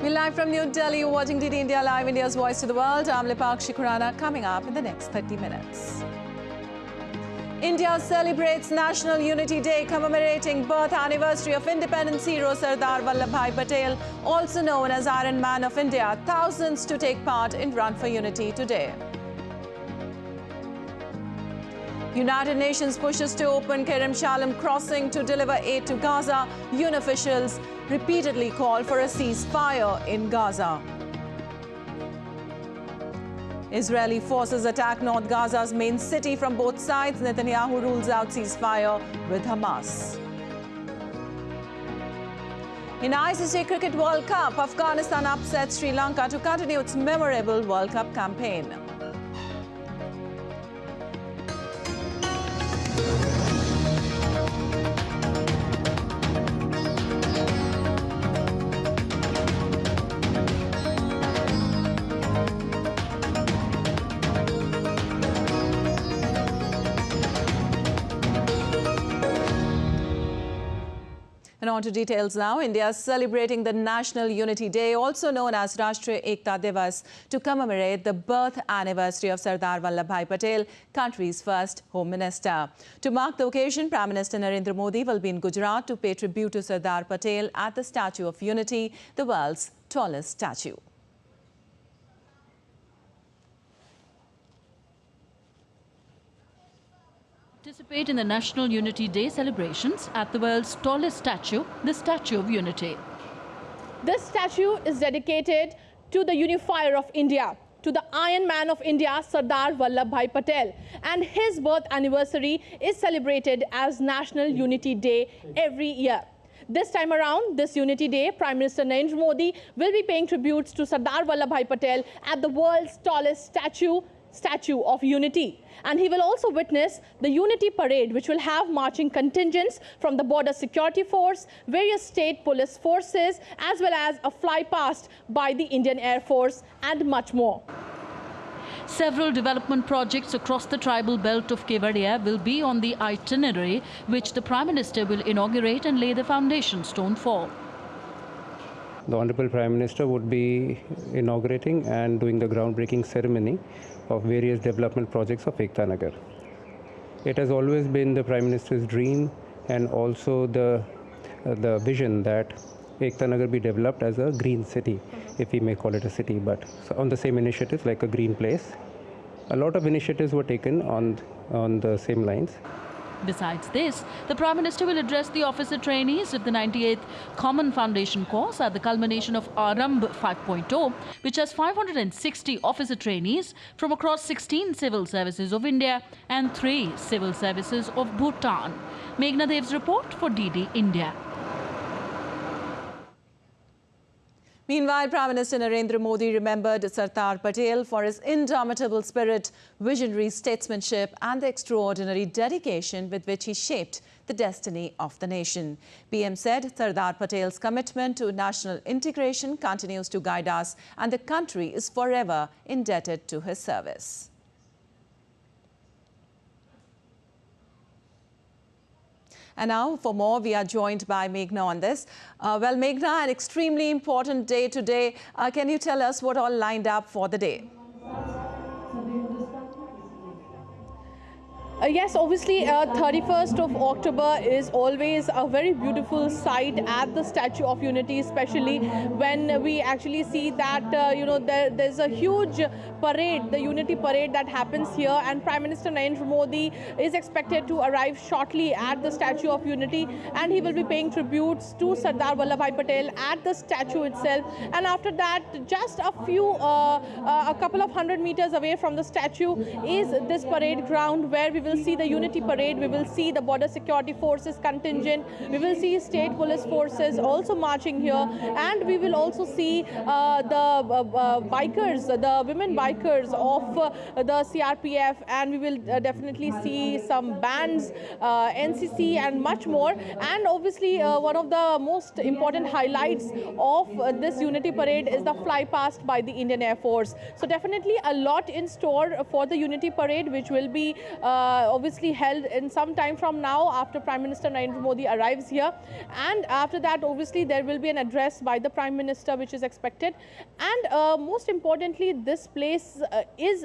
We're live from New Delhi. You're watching DD India Live, India's voice to the world. I'm Lipakshi Khurana. Coming up in the next 30 minutes. India celebrates National Unity Day, commemorating birth anniversary of independence hero Sardar Vallabhbhai Patel, also known as Iron Man of India. Thousands to take part in Run for Unity today. United Nations pushes to open Kerem Shalom crossing to deliver aid to Gaza. UN officials repeatedly call for a ceasefire in Gaza. Israeli forces attack North Gaza's main city from both sides. Netanyahu rules out ceasefire with Hamas. In ICC Cricket World Cup, Afghanistan upsets Sri Lanka to continue its memorable World Cup campaign. And on to details now. India is celebrating the National Unity Day, also known as Rashtriya Ekta Divas, to commemorate the birth anniversary of Sardar Vallabhbhai Patel, country's first Home Minister. To mark the occasion, Prime Minister Narendra Modi will be in Gujarat to pay tribute to Sardar Patel at the Statue of Unity, the world's tallest statue. Participate in the National Unity Day celebrations at the world's tallest statue, the Statue of Unity. This statue is dedicated to the unifier of India, to the Iron Man of India, Sardar Vallabhbhai Patel. And his birth anniversary is celebrated as National Unity Day every year. This time around, this Unity Day, Prime Minister Narendra Modi will be paying tributes to Sardar Vallabhbhai Patel at the world's tallest Statue of Unity. And he will also witness the Unity Parade, which will have marching contingents from the Border Security Force, various state police forces, as well as a flypast by the Indian Air Force and much more. Several development projects across the tribal belt of Kevadia will be on the itinerary, which the Prime Minister will inaugurate and lay the foundation stone for. The Honorable Prime Minister would be inaugurating and doing the groundbreaking ceremony of various development projects of Ekta Nagar. It has always been the Prime Minister's dream and also the vision that Ekta Nagar be developed as a green city, if we may call it a city, but on the same initiatives like a green place. A lot of initiatives were taken on the same lines. Besides this, the Prime Minister will address the officer trainees of the 98th Common Foundation course at the culmination of Arambh 5.0, which has 560 officer trainees from across 16 civil services of India and 3 civil services of Bhutan. Meghna Dev's report for DD India. Meanwhile, Prime Minister Narendra Modi remembered Sardar Patel for his indomitable spirit, visionary statesmanship and the extraordinary dedication with which he shaped the destiny of the nation. PM said Sardar Patel's commitment to national integration continues to guide us and the country is forever indebted to his service. And now, for more, we are joined by Meghna on this. Well, Meghna, an extremely important day today. Can you tell us what all lined up for the day? Yes, obviously, 31st of October is always a very beautiful sight at the Statue of Unity, especially when we actually see that, there's a huge parade, the Unity Parade that happens here, and Prime Minister Narendra Modi is expected to arrive shortly at the Statue of Unity, and he will be paying tributes to Sardar Vallabhbhai Patel at the statue itself. And after that, just a couple of 100 meters away from the statue is this parade ground where we will see the Unity Parade, we will see the Border Security Forces contingent, we will see state police forces also marching here, and we will also see the bikers, the women bikers of the CRPF, and we will definitely see some bands, NCC and much more. And obviously one of the most important highlights of this Unity Parade is the fly past by the Indian Air Force. So definitely a lot in store for the Unity Parade, which will be obviously held in some time from now after Prime Minister Narendra Modi arrives here. And after that, obviously, there will be an address by the Prime Minister, which is expected. And most importantly, this place is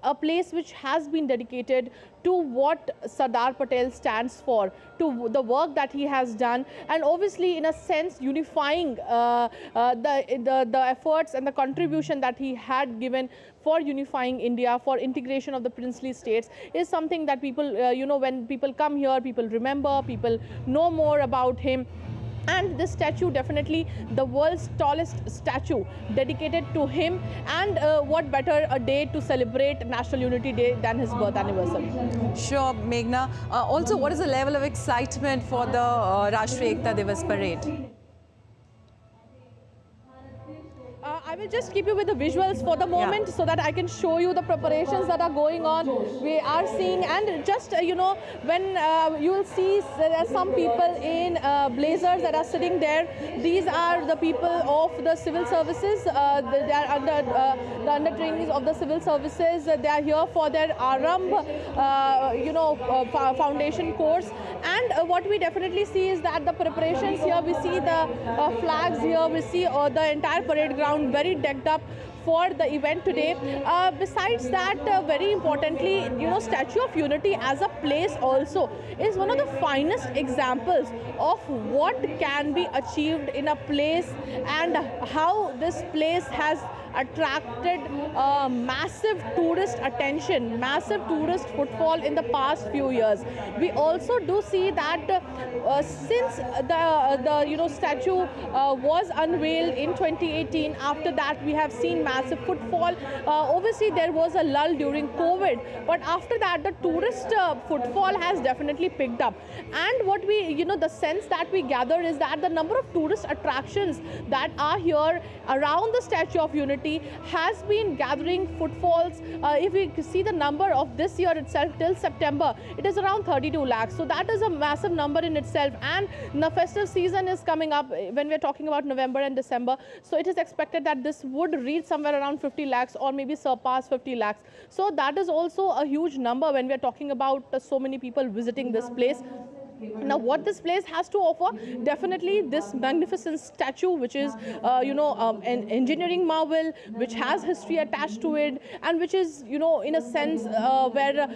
a place which has been dedicated to what Sardar Patel stands for, to the work that he has done, and obviously, in a sense, unifying the efforts and the contribution that he had given for unifying India, for integration of the princely states, is something that people, when people come here, people remember, people know more about him. And this statue, definitely the world's tallest statue dedicated to him, and what better a day to celebrate National Unity Day than his birth anniversary. Sure, Meghna. Also, what is the level of excitement for the Rashtriya Ekta Divas parade? I will just keep you with the visuals for the moment, so that I can show you the preparations that are going on. We are seeing, and just, when you will see there are some people in blazers that are sitting there. These are the people of the civil services. They are under the under trainees of the civil services. They are here for their Aramb, foundation course. And what we definitely see is that the preparations here, we see the flags here, we see the entire parade ground very decked up for the event today. Besides that, very importantly, Statue of Unity as a place also is one of the finest examples of what can be achieved in a place, and how this place has attracted massive tourist attention, massive tourist footfall in the past few years. We also do see that since the statue was unveiled in 2018, after that we have seen massive footfall. Obviously there was a lull during COVID, but after that the tourist footfall has definitely picked up. And what we, the sense that we gather is that the number of tourist attractions that are here around the Statue of Unity has been gathering footfalls. If we see the number of this year itself till September, it is around 32 lakhs. So that is a massive number in itself. And the festive season is coming up when we're talking about November and December. So it is expected that this would reach somewhere around 50 lakhs or maybe surpass 50 lakhs. So that is also a huge number when we're talking about so many people visiting this place. Now, what this place has to offer, definitely this magnificent statue, which is, an engineering marvel, which has history attached to it, and which is, in a sense where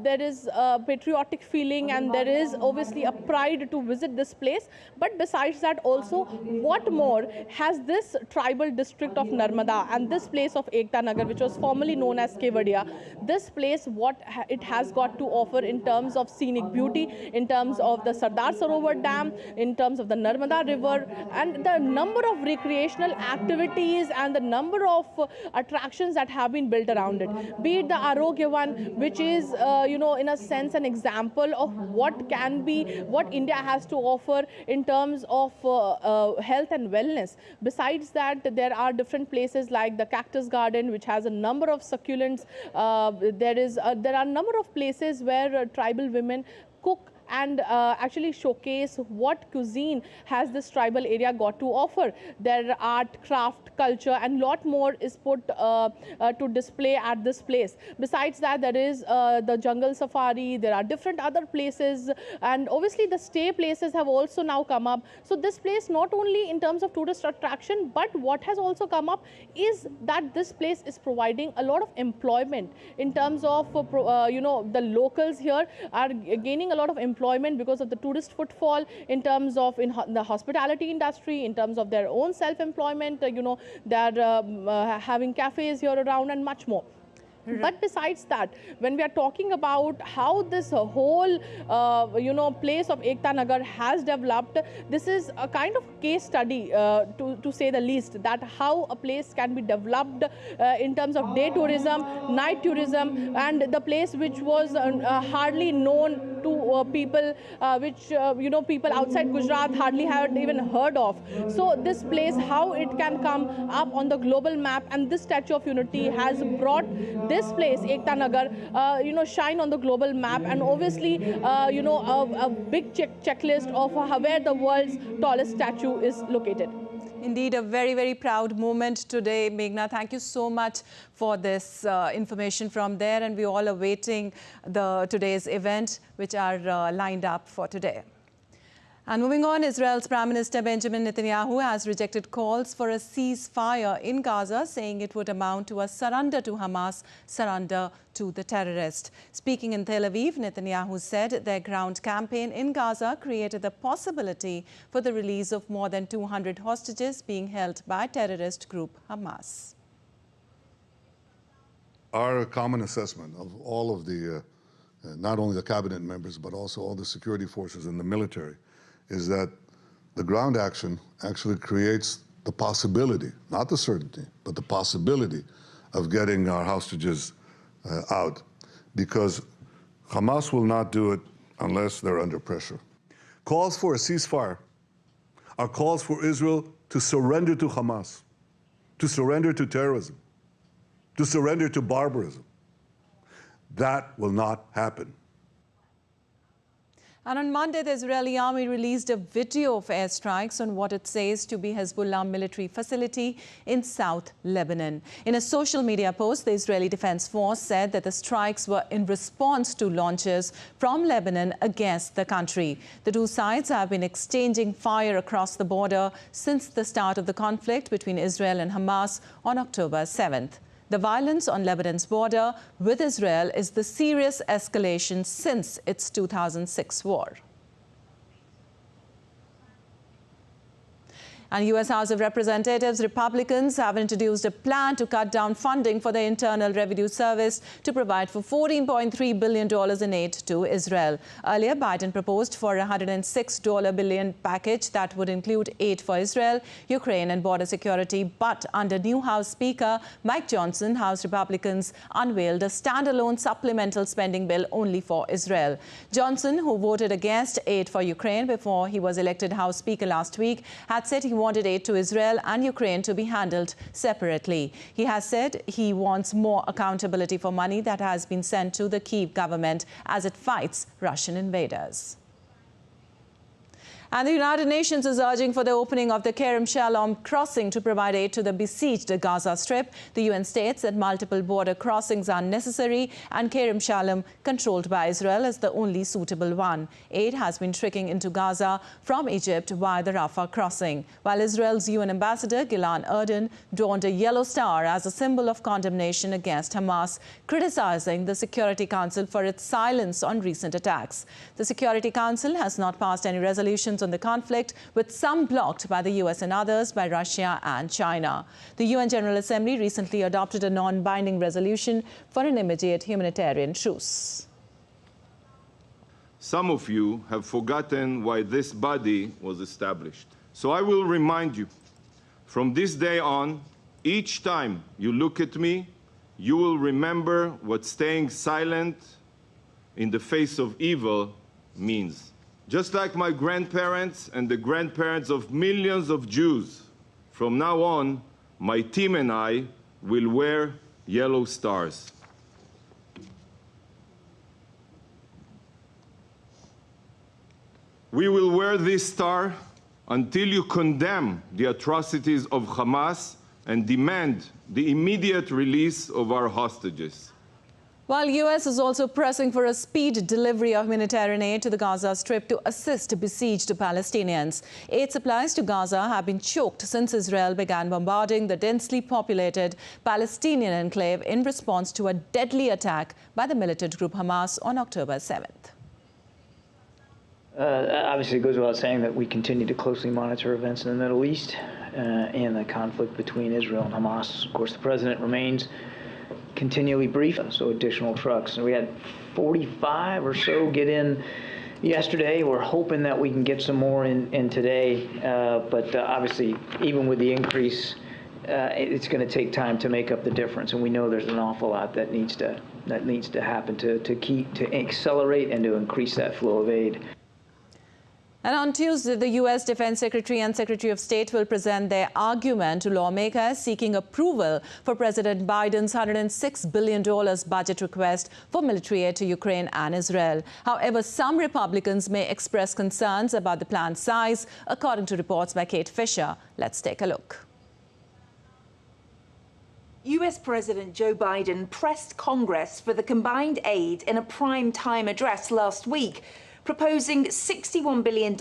there is a patriotic feeling, and there is obviously a pride to visit this place. But besides that also, what more has this tribal district of Narmada and this place of Ekta Nagar, which was formerly known as Kevadia, this place, what it has got to offer in terms of scenic beauty, in terms of the Sardar Sarovar Dam, in terms of the Narmada River, and the number of recreational activities and the number of attractions that have been built around it. Be it the Arogyavan, which is, in a sense, an example of what can be, what India has to offer in terms of health and wellness. Besides that, there are different places like the Cactus Garden, which has a number of succulents. There are a number of places where tribal women cook and actually showcase what cuisine has this tribal area got to offer. Their art, craft, culture, and lot more is put to display at this place. Besides that, there is the jungle safari, there are different other places, and obviously the stay places have also now come up. So this place, not only in terms of tourist attraction, but what has also come up is that this place is providing a lot of employment in terms of, the locals here are gaining a lot of employment because of the tourist footfall, in terms of the hospitality industry, in terms of their own self-employment, they're having cafes here around and much more. But besides that, when we are talking about how this whole, place of Ekta Nagar has developed, this is a kind of case study, to say the least, that how a place can be developed in terms of day tourism, night tourism, and the place which was hardly known to people, which, people outside Gujarat hardly had even heard of. So this place, how it can come up on the global map, and this Statue of Unity has brought this place, Ekta Nagar, shine on the global map, and obviously, a big checklist of where the world's tallest statue is located. Indeed, a very, very proud moment today. Meghna, thank you so much for this information from there. And we're all awaiting today's event, which are lined up for today. And moving on, Israel's Prime Minister Benjamin Netanyahu has rejected calls for a ceasefire in Gaza, saying it would amount to a surrender to Hamas, surrender to the terrorists. Speaking in Tel Aviv, Netanyahu said their ground campaign in Gaza created the possibility for the release of more than 200 hostages being held by terrorist group Hamas. Our common assessment of all of the, not only the cabinet members, but also all the security forces and the military, is that the ground action actually creates the possibility, not the certainty, but the possibility of getting our hostages out, because Hamas will not do it unless they're under pressure. Calls for a ceasefire are calls for Israel to surrender to Hamas, to surrender to terrorism, to surrender to barbarism. That will not happen. And on Monday, the Israeli army released a video of airstrikes on what it says to be Hezbollah military facility in South Lebanon. In a social media post, the Israeli Defense Force said that the strikes were in response to launches from Lebanon against the country. The two sides have been exchanging fire across the border since the start of the conflict between Israel and Hamas on October 7th. The violence on Lebanon's border with Israel is the serious escalation since its 2006 war. And U.S. House of Representatives Republicans have introduced a plan to cut down funding for the Internal Revenue Service to provide for $14.3 billion in aid to Israel. Earlier, Biden proposed for a $106 billion package that would include aid for Israel, Ukraine and border security. But under new House Speaker Mike Johnson, House Republicans unveiled a standalone supplemental spending bill only for Israel. Johnson, who voted against aid for Ukraine before he was elected House Speaker last week, had said he wanted aid to Israel and Ukraine to be handled separately. He has said he wants more accountability for money that has been sent to the Kyiv government as it fights Russian invaders. And the United Nations is urging for the opening of the Kerem Shalom crossing to provide aid to the besieged Gaza Strip. The UN states that multiple border crossings are necessary and Kerem Shalom, controlled by Israel, is the only suitable one. Aid has been trickling into Gaza from Egypt via the Rafah crossing, while Israel's UN ambassador Gilad Erdan donned a yellow star as a symbol of condemnation against Hamas, criticizing the Security Council for its silence on recent attacks. The Security Council has not passed any resolutions on the conflict, with some blocked by the US and others by Russia and China. The UN General Assembly recently adopted a non-binding resolution for an immediate humanitarian truce. Some of you have forgotten why this body was established. So I will remind you, from this day on, each time you look at me, you will remember what staying silent in the face of evil means. Just like my grandparents and the grandparents of millions of Jews, from now on, my team and I will wear yellow stars. We will wear this star until you condemn the atrocities of Hamas and demand the immediate release of our hostages. While U.S. is also pressing for a speed delivery of humanitarian aid to the Gaza Strip to assist besieged Palestinians. Aid supplies to Gaza have been choked since Israel began bombarding the densely populated Palestinian enclave in response to a deadly attack by the militant group Hamas on October 7th. Obviously, it goes without saying that we continue to closely monitor events in the Middle East and the conflict between Israel and Hamas. Of course, the president remains continually brief, so additional trucks. And we had 45 or so get in yesterday. We're hoping that we can get some more in today, but obviously, even with the increase, it's going to take time to make up the difference. And we know there's an awful lot that needs to happen to accelerate and to increase that flow of aid. And on Tuesday, the U.S. Defense Secretary and Secretary of State will present their argument to lawmakers seeking approval for President Biden's $106 billion budget request for military aid to Ukraine and Israel. However, some Republicans may express concerns about the plan's size, according to reports by Kate Fisher. Let's take a look. US President Joe Biden pressed Congress for the combined aid in a prime-time address last week, proposing $61 billion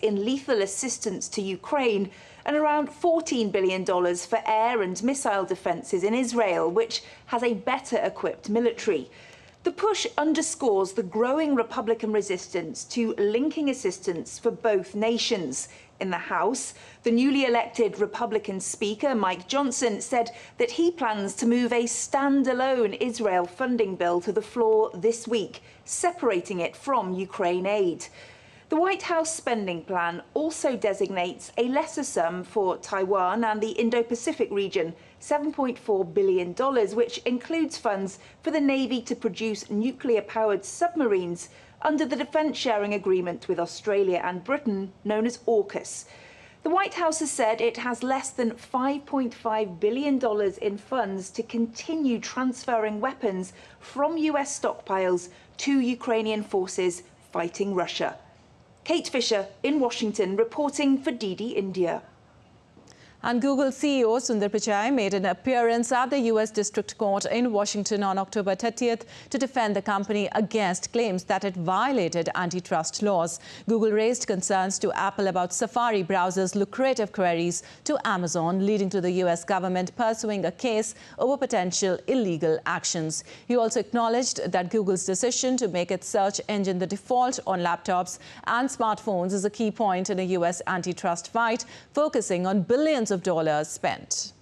in lethal assistance to Ukraine and around $14 billion for air and missile defences in Israel, which has a better-equipped military. The push underscores the growing Republican resistance to linking assistance for both nations. In the House, the newly elected Republican Speaker, Mike Johnson, said that he plans to move a standalone Israel funding bill to the floor this week, separating it from Ukraine aid. The White House spending plan also designates a lesser sum for Taiwan and the Indo-Pacific region, $7.4 billion, which includes funds for the Navy to produce nuclear-powered submarines under the defence sharing agreement with Australia and Britain, known as AUKUS. The White House has said it has less than $5.5 billion in funds to continue transferring weapons from US stockpiles to Ukrainian forces fighting Russia. Kate Fisher in Washington, reporting for DD India. And Google CEO Sundar Pichai made an appearance at the U.S. District Court in Washington on October 30th to defend the company against claims that it violated antitrust laws. Google raised concerns to Apple about Safari browser's lucrative queries to Amazon, leading to the U.S. government pursuing a case over potential illegal actions. He also acknowledged that Google's decision to make its search engine the default on laptops and smartphones is a key point in a U.S. antitrust fight, focusing on billions of dollars spent.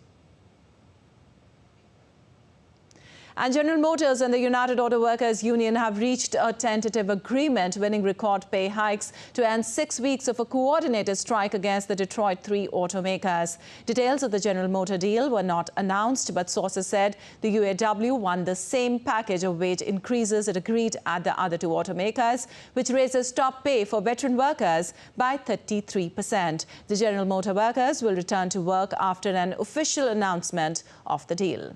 And General Motors and the United Auto Workers Union have reached a tentative agreement, winning record pay hikes to end 6 weeks of a coordinated strike against the Detroit 3 automakers. Details of the General Motor deal were not announced, but sources said the UAW won the same package of wage increases it agreed at the other two automakers, which raises top pay for veteran workers by 33%. The General Motor workers will return to work after an official announcement of the deal.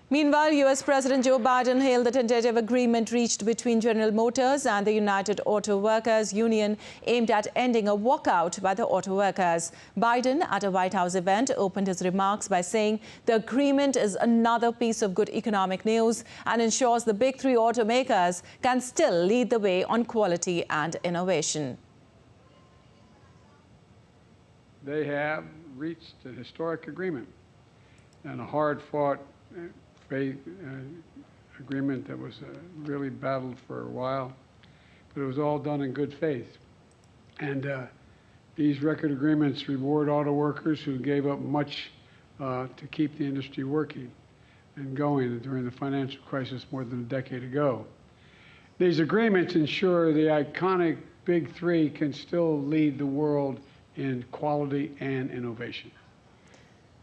Meanwhile, U.S. President Joe Biden hailed the tentative agreement reached between General Motors and the United Auto Workers Union aimed at ending a walkout by the auto workers. Biden, at a White House event, opened his remarks by saying the agreement is another piece of good economic news and ensures the big three automakers can still lead the way on quality and innovation. They have reached a historic agreement and a hard-fought agreement that was really battled for a while, but it was all done in good faith. And these record agreements reward auto workers who gave up much to keep the industry working and going during the financial crisis more than a decade ago. These agreements ensure the iconic Big Three can still lead the world in quality and innovation.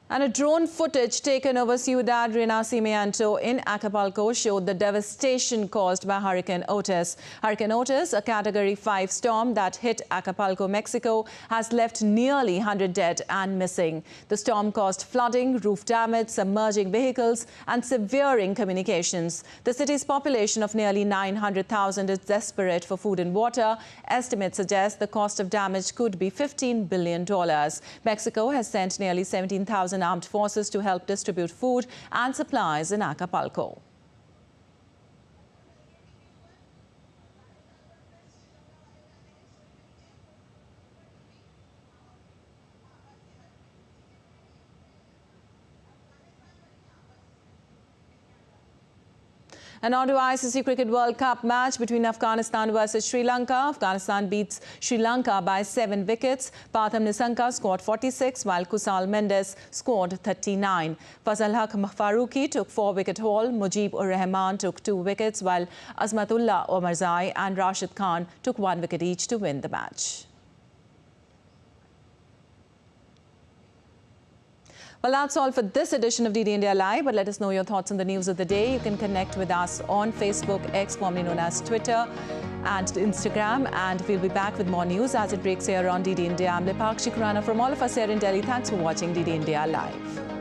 And a drone footage taken over Ciudad Renacimiento in Acapulco showed the devastation caused by Hurricane Otis. Hurricane Otis, a Category 5 storm that hit Acapulco, Mexico, has left nearly 100 dead and missing. The storm caused flooding, roof damage, submerging vehicles, and severing communications. The city's population of nearly 900,000 is desperate for food and water. Estimates suggest the cost of damage could be $15 billion. Mexico has sent nearly 17,000 armed forces to help distribute food and supplies in Acapulco. And on to ICC Cricket World Cup match between Afghanistan versus Sri Lanka. Afghanistan beats Sri Lanka by 7 wickets. Patham Nissanka scored 46, while Kusal Mendes scored 39. Fazal Haq Faruqi took 4-wicket haul. Mujib ur Rahman took 2 wickets, while Azmatullah Omarzai and Rashid Khan took 1 wicket each to win the match. Well, that's all for this edition of DD India Live, but let us know your thoughts on the news of the day. You can connect with us on Facebook, X, formerly known as Twitter, and Instagram, and we'll be back with more news as it breaks here on DD India. I'm Lipakshi Khurana from all of us here in Delhi. Thanks for watching DD India Live.